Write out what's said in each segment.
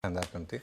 शानदार फिल्म थी।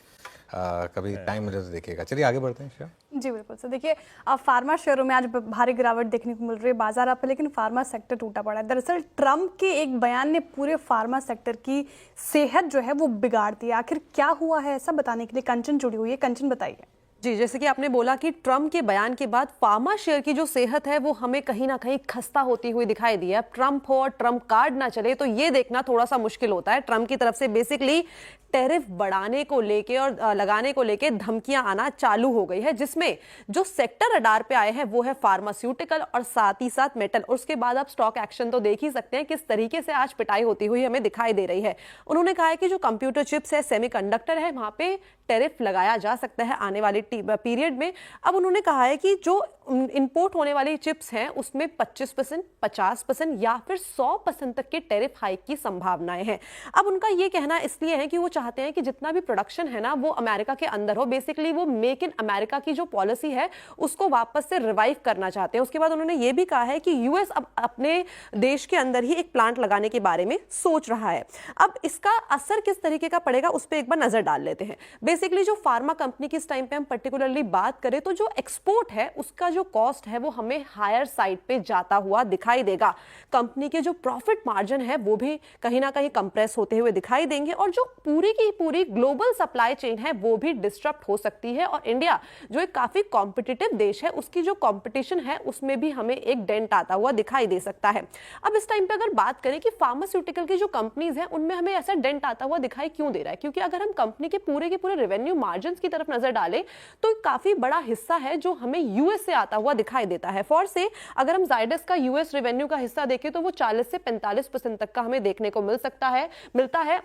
कभी टाइम मिले तो देखिएगा। चलिए आगे बढ़ते हैं। श्योर जी बिल्कुल सर। देखिए, अब फार्मा शेयरों में आज भारी गिरावट देखने को मिल रही है बाजार आप, लेकिन फार्मा सेक्टर टूटा पड़ा है। दरअसल ट्रम्प के एक बयान ने पूरे फार्मा सेक्टर की सेहत जो है वो बिगाड़ दी। आखिर क्या हुआ है, ऐसा बताने के लिए कंचन जुड़ी हुई है। कंचन बताइए। जी, जैसे कि आपने बोला कि ट्रम्प के बयान के बाद फार्मा शेयर की जो सेहत है वो हमें कहीं ना कहीं खस्ता होती हुई दिखाई दी है। ट्रम्प हो और ट्रम्प कार्ड ना चले तो ये देखना थोड़ा सा मुश्किल होता है। ट्रम्प की तरफ से बेसिकली टैरिफ बढ़ाने को लेके और लगाने को लेके धमकियां आना चालू हो गई है, जिसमें जो सेक्टर रडार पे आए हैं वो है फार्मास्यूटिकल और साथ ही साथ मेटल। और उसके बाद आप स्टॉक एक्शन तो देख ही सकते हैं किस तरीके से आज पिटाई होती हुई हमें दिखाई दे रही है। उन्होंने कहा है कि जो कंप्यूटर चिप्स है, सेमीकंडक्टर है, वहां पे टैरिफ लगाया जा सकता है आने वाले पीरियड में। अब उन्होंने कहा है कि जो इंपोर्ट होने वाली चिप्स हैं उसमें 25%, 50% या फिर 100% तक के टैरिफ हाइक की संभावनाएं हैं। अब उनका ये कहना इसलिए है कि वो चाहते हैं कि जितना भी प्रोडक्शन है ना वो अमेरिका के अंदर हो। बेसिकली वो मेक इन अमेरिका की जो पॉलिसी है उसको वापस से रिवाइव करना चाहते हैं। उसके बाद उन्होंने ये भी कहा है कि यूएस अब अपने देश के अंदर ही एक प्लांट लगाने के बारे में सोच रहा है। अब इसका असर किस तरीके का पड़ेगा उस पर एक बार नजर डाल लेते हैं। बेसिकली जो फार्मा कंपनी की इस टाइम पे हम पर्टिकुलरली बात करें तो जो एक्सपोर्ट है उसका जो कॉस्ट है वो हमें हायर साइड पे जाता हुआ दिखाई देगा। कंपनी के जो प्रॉफिट मार्जिन है वो भी कहीं ना कहीं कंप्रेस होते हुए दिखाई देंगे और जो पूरी की पूरी ग्लोबल सप्लाई चेन है वो भी डिस्टर्ब हो सकती है। और इंडिया जो एक काफी कॉम्पिटिटिव देश है उसकी जो कॉम्पिटिशन है उसमें भी हमें एक डेंट आता हुआ दिखाई दे सकता है। अब इस टाइम पे अगर बात करें कि फार्मास्यूटिकल की जो कंपनीज है उनमें हमें ऐसा डेंट आता हुआ दिखाई क्यों दे रहा है, क्योंकि अगर हम कंपनी के पूरे रेवेन्यू मार्जिन की तरफ नजर डालें तो काफी बड़ा हिस्सा है जो हमें यूएस से आता हुआ दिखाई देता है। फॉर से अगर हम जायडस का यूएस रेवेन्यू का हिस्सा देखें तो वो 40 से 45% तक का हमें देखने को मिलता है।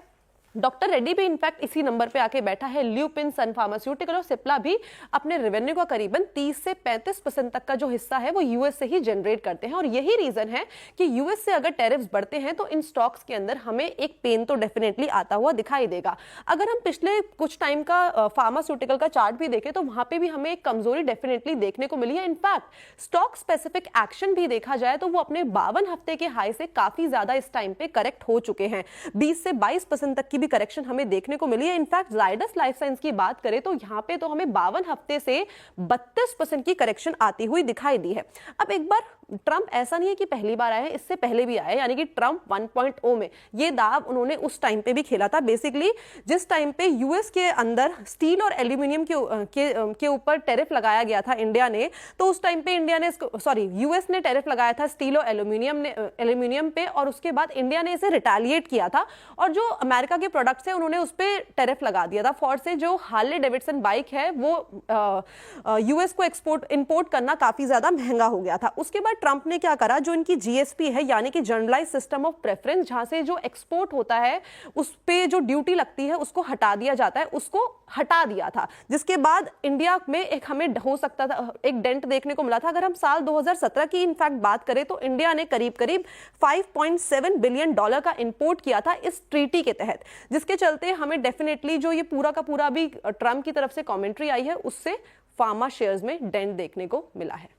डॉक्टर रेड्डी भी इनफैक्ट इसी नंबर पे आके बैठा है। ल्यूपिन, सन फार्मास्यूटिकल और सिप्ला भी अपने रेवेन्यू का करीबन 30 से 35% तक का जो हिस्सा है वो यूएस से ही जनरेट करते हैं। और यही रीजन है कि यूएस से अगर टैरिफ्स बढ़ते हैं तो इन स्टॉक्स के अंदर हमें एक पेन तो डेफिनेटली आता हुआ दिखाई देगा। अगर हम पिछले कुछ टाइम का फार्मास्यूटिकल का चार्ट भी देखें तो वहां पर भी हमें एक कमजोरी डेफिनेटली देखने को मिली है। इनफैक्ट स्टॉक स्पेसिफिक एक्शन भी देखा जाए तो वो अपने 52 हफ्ते के हाई से काफी ज्यादा इस टाइम पे करेक्ट हो चुके हैं। 20 से 22% तक की करेक्शन हमें देखने को मिली है। इनफैक्ट जायडस लाइफ साइंस की बात करें तो यहां पे तो हमें 52 हफ्ते से 32% की करेक्शन आती हुई दिखाई दी है। अब एक बार ट्रंप ऐसा नहीं है कि पहली बार आए हैं, इससे पहले भी आए, यानी कि ट्रंप 1.0 में ये दाव उन्होंने उस टाइम पे भी खेला था। बेसिकली जिस टाइम पे यूएस के अंदर स्टील और एल्यूमिनियम के ऊपर टैरिफ लगाया गया था इंडिया ने, तो उस टाइम पे यूएस ने टैरिफ लगाया था स्टील और एल्यूमिनियम पे, और उसके बाद इंडिया ने इसे रिटेलिएट किया था और जो अमेरिका के प्रोडक्ट्स है उन्होंने उस पर टैरिफ लगा दिया था। फॉर से जो हार्ले डेविडसन बाइक है वो यूएस को इंपोर्ट करना काफी ज्यादा महंगा हो गया था। उसके बाद ट्रंप ने क्या करा, जो इनकी जीएसपी है यानी कि जनरलाइज सिस्टम ऑफ प्रेफरेंस, जहां से जो एक्सपोर्ट होता है उस पे जो ड्यूटी लगती है उसको हटा दिया जाता है, उसको हटा दिया था। जिसके बाद इंडिया में एक हमें हो सकता था एक डेंट देखने को मिला था। अगर हम साल 2017 की इनफैक्ट बात करें तो इंडिया ने करीब 5.7 बिलियन डॉलर का इंपोर्ट किया था इस ट्रीटी के तहत, जिसके चलते हमें डेफिनेटली जो ये पूरा का पूरा भी ट्रंप की तरफ से कमेंट्री आई है उससे फार्मा शेयर्स में डेंट देखने को मिला है।